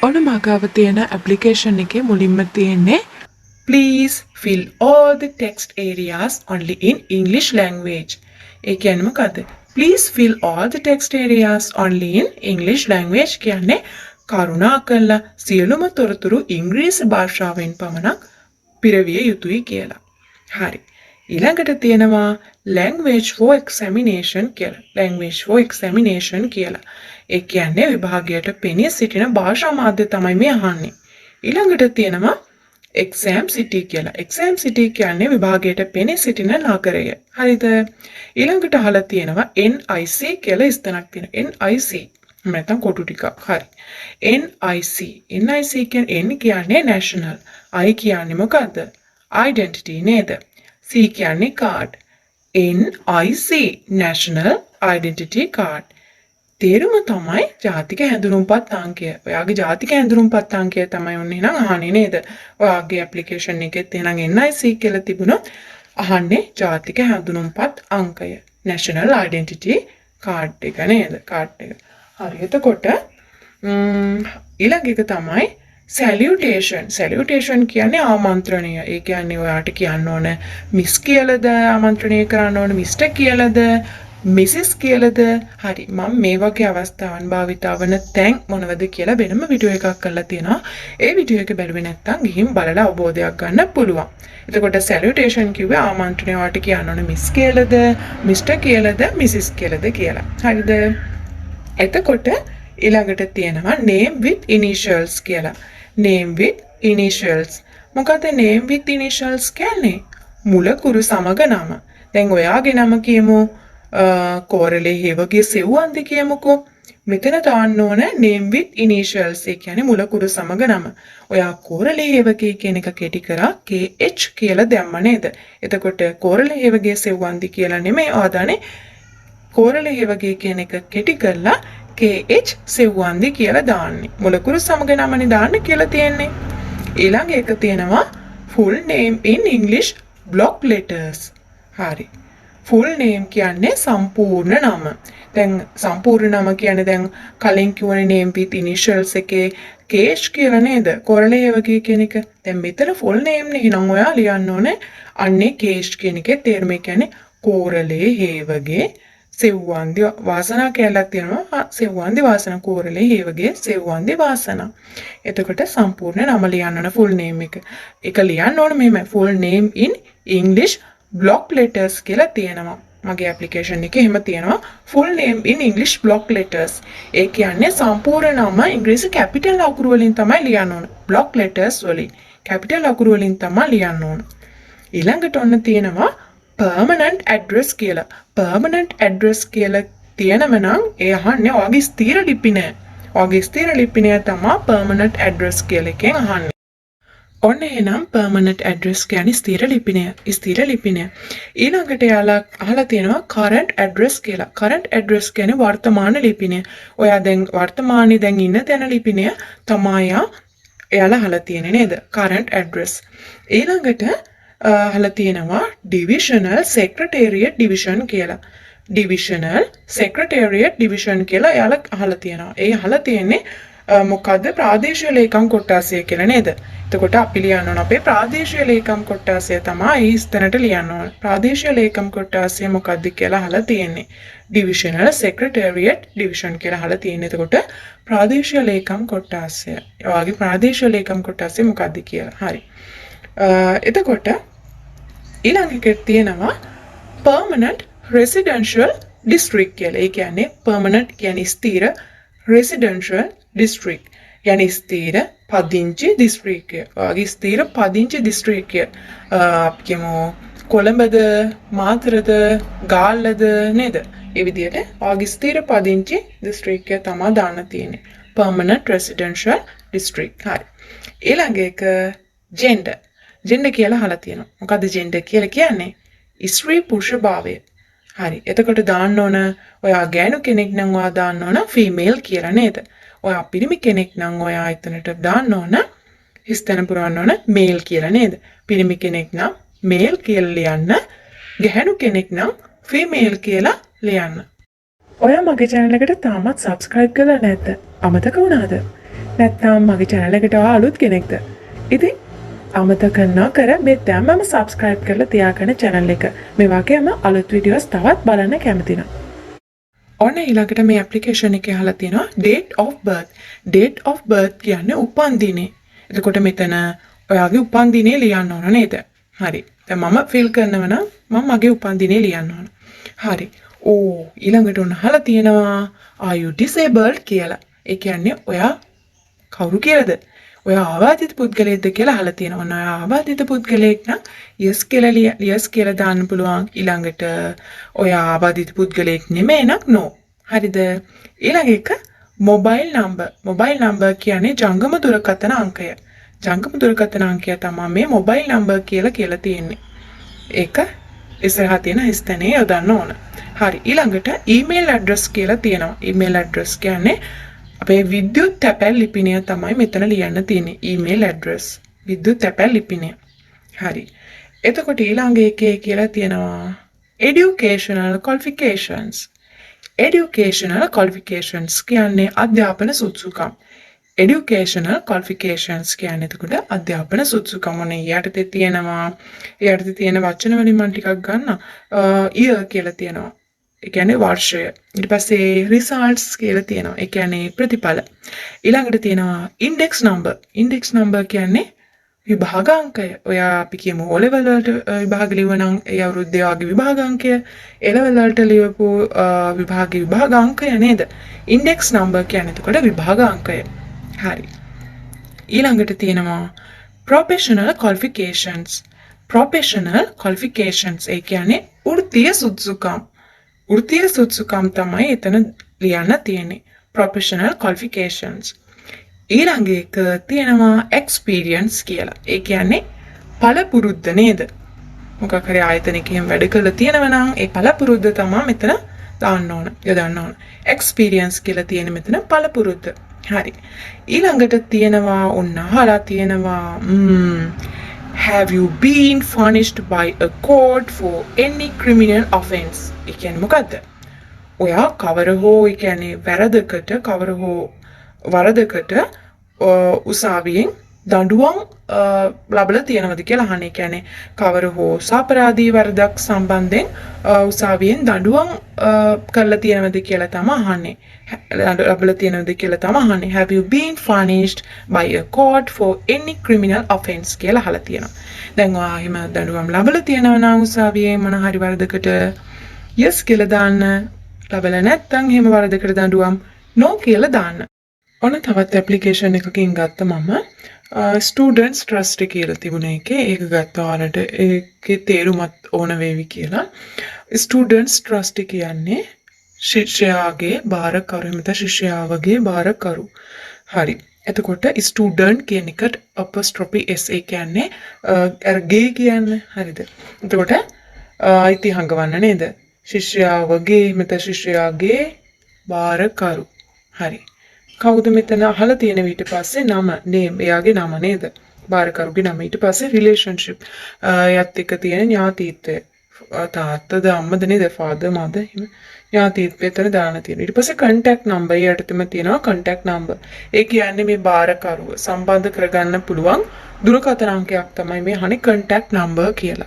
ඔන්න මගාව තියෙන ඇප්ලිකේෂන් එකේ මුලින්ම තියෙන්නේ please fill all the text areas only in English language. ඒ කියන්නේ මොකද්ද? Please fill all the text areas only in English language කියන්නේ කරුණාකරලා සියලුම තොරතුරු ඉංග්‍රීසි භාෂාවෙන් පමණක් පිරවිය යුතුයි කියලා. හරි. ඊළඟට තියෙනවා language for examination කියලා. language for examination කියලා. ඒ කියන්නේ විභාගයට පෙනී සිටින භාෂා මාධ්‍ය තමයි මේ අහන්නේ. ඊළඟට තියෙනවා exam city කියලා. exam city කියන්නේ විභාගයට පෙනී සිටින නගරය. හරිද? ඊළඟට අහලා තියෙනවා NIC කියලා ස්ථනක් තියෙනවා. NIC නැත්නම් කොටු ටිකක්. හරි. NIC. NIC කියන්නේ N කියන්නේ national. I කියන්නේ මොකද්ද? identity නේද? C කියන්නේ card. NIC national identity card. තේරුම තමයි ජාතික හැඳුනුම්පත් අංකය. ඔයාගේ ජාතික හැඳුනුම්පත් අංකය තමයි ඔන්න එහෙනම් අහන්නේ නේද? ඔයාගේ ඇප්ලිකේෂන් එකෙත් එහෙනම් NIC කියලා තිබුණොත් අහන්නේ ජාතික හැඳුනුම්පත් අංකය. national identity card එක නේද? card එක. හරි. එතකොට ඊළඟ එක තමයි salutation. salutation කියන්නේ ආමන්ත්‍රණය. ඒ කියන්නේ ඔයාට කියන්න ඕන මිස් කියලාද ආමන්ත්‍රණය කරන්න ඕන මිස්ටර් කියලාද මිසිස් කියලාද? හරි. මම මේ වගේ අවස්ථාවන් භාවිතා වන තැන් මොනවද කියලා වෙනම වීඩියෝ එකක් කරලා තියෙනවා. ඒ වීඩියෝ එක බැලුවේ නැත්නම් ගිහින් බලලා අවබෝධයක් ගන්න පුළුවන්. එතකොට salutation කිව්වේ ආමන්ත්‍රණය වට කියන්න ඕන මිස් කියලාද මිස්ටර් කියලාද මිසිස් කියලාද කියලා. හරිද? එතකොට ඊළඟට තියෙනවා name with initials කියලා. name with initials. මොකද name with initials කියන්නේ? මුල කුරු සමග නම. දැන් ඔයාගේ නම කියමු කෝරළේ හේවගේ සෙව්වන්දි කියමුකෝ. මෙතන දාන්න ඕන name with initials. ඒ කියන්නේ මුල කුරු සමග නම. ඔයා කෝරළේ හේවගේ කියන එක කෙටි කරා KH කියලා දැම්ම නේද? එතකොට කෝරළේ හේවගේ සෙව්වන්දි කියලා නෙමෙයි ආදානේ කෝරළේ හේවගේ කියන එක කෙටි කරලා KH සෙව්වන්දි කියලා දාන්නේ. මුල කුරු සමග නමනේ දාන්න කියලා තියෙන්නේ. ඊළඟ එක තියෙනවා full name in English block letters. හරි. full name කියන්නේ සම්පූර්ණ නම. දැන් සම්පූර්ණ නම කියන්නේ දැන් කලින් කිව්වනේ name with initials එකේ KH කියලා නේද? කෝරළේ හේවගේ කියන එක. දැන් මෙතන full name නේ. එහෙනම් ඔයා ලියන්න ඕනේ අන්නේ KH කියන එකේ තේරුම. කියන්නේ කෝරළේ හේවගේ සෙව්වන්දි වාසනා කියලා තියෙනවා. සෙව්වන්දි වාසනා කෝරළේ හේවගේ සෙව්වන්දි වාසනා. එතකොට සම්පූර්ණ නම ලියන්න ඕන full name එක. ඒක ලියන්න ඕන මෙහෙම full name in English block letters කියලා තියෙනවා. මගේ ඇප්ලිකේෂන් එකේ එහෙම තියෙනවා full name in English block letters. ඒ කියන්නේ සම්පූර්ණ නම ඉංග්‍රීසි කැපිටල් අකුරු වලින් තමයි ලියන්න ඕන. block letters වලින් කැපිටල් අකුරු වලින් තමයි ලියන්න ඕන. ඊළඟට ඔන්න තියෙනවා permanent address කියලා. permanent address කියලා තියෙනම නම් ඒ අහන්නේ ඔයාගේ ස්ථිර ලිපිනය. ඔයාගේ ස්ථිර ලිපිනය තමයි permanent address කියලා එකෙන් අහන්නේ. ඔන්න එහෙනම් permanent address කියන්නේ ස්ථිර ලිපිනය. ස්ථිර ලිපිනය. ඊළඟට යාලා අහලා තියෙනවා current address කියලා. current address කියන්නේ වර්තමාන ලිපිනය. ඔයා දැන් වර්තමානයේ දැන් ඉන්න තැන ලිපිනය තමයි එයාලා අහලා තියෙන්නේ නේද? current address. ඊළඟට අහලා තියෙනවා divisional secretariat division කියලා. divisional secretariat division කියලා එයාලා අහලා තියෙනවා. ඒ අහලා තියෙන්නේ මොකද්ද? ප්‍රාදේශීය ලේකම් කොට්ටාසය කියලා නේද? එතකොට අපි ලියන්න ඕන අපේ ප්‍රාදේශීය ලේකම් කොට්ටාසය තමයි ඉස්තැනට ලියන්න ඕන. ප්‍රාදේශීය ලේකම් කොට්ටාසය මොකද්ද කියලා අහලා තියෙන්නේ. divisional secretariat division කියලා අහලා තියෙන්නේ. එතකොට ප්‍රාදේශීය ලේකම් කොට්ටාසය. ඔයාගේ ප්‍රාදේශීය ලේකම් කොට්ටාසය මොකද්ද කියලා. හරි. එතකොට ඊළඟ එකට තියෙනවා permanent residential district කියලා. ඒ කියන්නේ permanent කියන්නේ ස්ථිර residential district يعني ස්ථිර පදිංචි දිස්ත්‍රික්කය. ඔයාගේ ස්ථිර පදිංචි දිස්ත්‍රික්කය අපි කියමු කොළඹද මාතරද ගාල්ලද නේද? ඒ විදිහට ඔයාගේ ස්ථිර පදිංචි දිස්ත්‍රික්කය තමයි දාන්න තියෙන්නේ. permanent residential district. හරි. ඊළඟ එක gender. gender කියලා අහලා තියෙනවා. මොකද්ද gender කියලා කියන්නේ? ස්ත්‍රී පුරුෂ භාවය. හරි. එතකොට දාන්න ඕන ඔයා ගෑනු කෙනෙක් නම් ඔයා දාන්න ඕන female කියලා නේද? ඔයා පිරිමි කෙනෙක් නම් ඔයා එතනට දාන්න ඕන හිස්තැන පුරවන්න ඕන male කියලා නේද? පිරිමි කෙනෙක් නම් male කියලා ලියන්න. ගැහැණු කෙනෙක් නම් female කියලා ලියන්න. ඔයා මගේ channel එකට තාමත් subscribe කරලා නැද්ද? අමතක වුණාද? නැත්නම් මගේ channel එකට අලුත් කෙනෙක්ද? ඉතින් අමතක නොකර මේ දැම්මම subscribe කරලා තියාගන්න channel එක. මේ වගේම අලුත් videos තවත් බලන්න කැමති නම්. ඔන්න ඊළඟට මේ application එකේ අහලා තියෙනවා date of birth. date of birth කියන්නේ උපන් දිනේ. එතකොට මෙතන ඔයාගේ උපන් දිනේ ලියන්න ඕන නේද? හරි. දැන් මම fill කරනවා නම් මම මගේ උපන් දිනේ ලියන්න ඕන. හරි. ඊළඟට ඔන්න අහලා තියෙනවා are you disabled කියලා. ඒ කියන්නේ ඔයා කවුරු කියලාද? ඔයා ආබාධිත පුද්ගලයෙක්ද කියලා අහලා තියෙනවා. ඔන්න ඔයා ආබාධිත පුද්ගලයෙක් නම් yes කියලා දාන්න පුළුවන්. ඊළඟට ඔයා ආබාධිත පුද්ගලයෙක් නෙමෙයි නම් no. හරිද? ඊළඟ එක mobile number. mobile number කියන්නේ ජංගම දුරකථන අංකය. ජංගම දුරකථන අංකය තමයි මේ mobile number කියලා තියෙන්නේ. ඒක ඉස්සරහා තියෙන ස්ථානේ යොදන්න ඕන. හරි. ඊළඟට email address කියලා තියෙනවා. email address කියන්නේ අපේ විද්‍යුත් තැපැල් ලිපිනය තමයි මෙතන ලියන්න තියෙන්නේ. email address විද්‍යුත් තැපැල් ලිපිනය. හරි. එතකොට ඊළඟ එකේ කියලා තියෙනවා educational qualifications. educational qualifications කියන්නේ අධ්‍යාපන සුදුසුකම්. educational qualifications කියන්නේ එතකොට අධ්‍යාපන සුදුසුකම් මොනේ යටතේ තියෙනවා. යටතේ තියෙන වචන වලින් මම ටිකක් ගන්න. year කියලා තියෙනවා. ඒ කියන්නේ වර්ෂය. ඊට පස්සේ results කියලා තියෙනවා. ඒ කියන්නේ ප්‍රතිඵල. ඊළඟට තියෙනවා index number. index number කියන්නේ විභාගාංකය. ඔයා අපි කියමු O level වලට විභාග ලියවනම් ඒ අවුරුද්දේ ආගේ විභාගාංකය A level වලට ලියපු විභාගාංකය නේද? index number කියන්නේ එතකොට විභාගාංකය. හරි. ඊළඟට තියෙනවා professional qualifications. professional qualifications ඒ කියන්නේ වෘත්තීය සුදුසුකම්. වෘත්තීය සුදුසුකම් තමයි එතන ලියන්න තියෙන්නේ. professional qualifications. ඊළඟ එක තියෙනවා experience කියලා. ඒ කියන්නේ පළපුරුද්ද නේද? මොකක් හරි ආයතනයක එහෙම වැඩ කරලා තියෙනවා නම් ඒ පළපුරුද්ද තමයි මෙතන දාන්න ඕන. යොදන්න ඕන. experience කියලා තියෙන මෙතන පළපුරුද්ද. හරි. ඊළඟට තියෙනවා ඔන්න අහලා තියෙනවා have you been punished by a court for any criminal offense? ඒ කියන්නේ මොකද්ද? ඔයා කවර හෝ ඒ කියන්නේ වරදකට උසාවියෙන් දඬුවම් ලබලා තියෙනවද කියලා අහන්නේ. කියන්නේ කවර හෝ සාපරාධී වරදක් සම්බන්ධයෙන් උසාවියෙන් දඬුවම් කරලා තියෙනවද කියලා තමයි අහන්නේ. ලබලා තියෙනවද කියලා තමයි අහන්නේ. Have you been punished by a court for any criminal offense කියලා අහලා තියෙනවා. දැන් ඔයා එහෙම දඬුවම් ලබලා තියෙනවා නම් උසාවියෙන් මොන හරි වරදකට yes කියලා දාන්න. ලබලා නැත්නම් එහෙම වරදකට දඬුවම් no කියලා දාන්න. ඔන්න තවත් ඇප්ලිකේෂන් එකකින් ගත්ත මම ස්ටුඩන්ට්ස් ට්‍රස්ට් කියලා තිබුණ එකේ ඒක ගත්තා. ඔයාලට ඒකේ තේරුමත් ඕන වේවි කියලා. ස්ටුඩන්ට්ස් ට්‍රස්ට් කියන්නේ ශිෂ්‍යයාගේ බාරකරු එමෙත ශිෂ්‍යාවගේ බාරකරු. හරි. එතකොට ස්ටුඩන්ට් කියන එකට අපොස්ට්‍රොෆි s ඒ කියන්නේ ගේ කියන්නේ. හරිද? එතකොට අයිති හංගවන්න නේද? ශිෂ්‍යාවගේ එමෙත ශිෂ්‍යයාගේ බාරකරු. හරි. කවුද මෙතන අහලා තියෙන ඊට පස්සේ නම name එයාගේ නම නේද? බාරකරුගේ නම. ඊට පස්සේ relationship යත් එක්ක තියෙන ඥාතිත්වය. තාත්තද අම්මද නේද? father mother එහෙම ඥාතිත්වය එතන දාන්න තියෙනවා. ඊට පස්සේ contact number යටතේම තියෙනවා contact number. ඒ කියන්නේ මේ බාරකරුව සම්බන්ධ කරගන්න පුළුවන් දුරකථන අංකයක් තමයි මේ අහන්නේ contact number කියලා.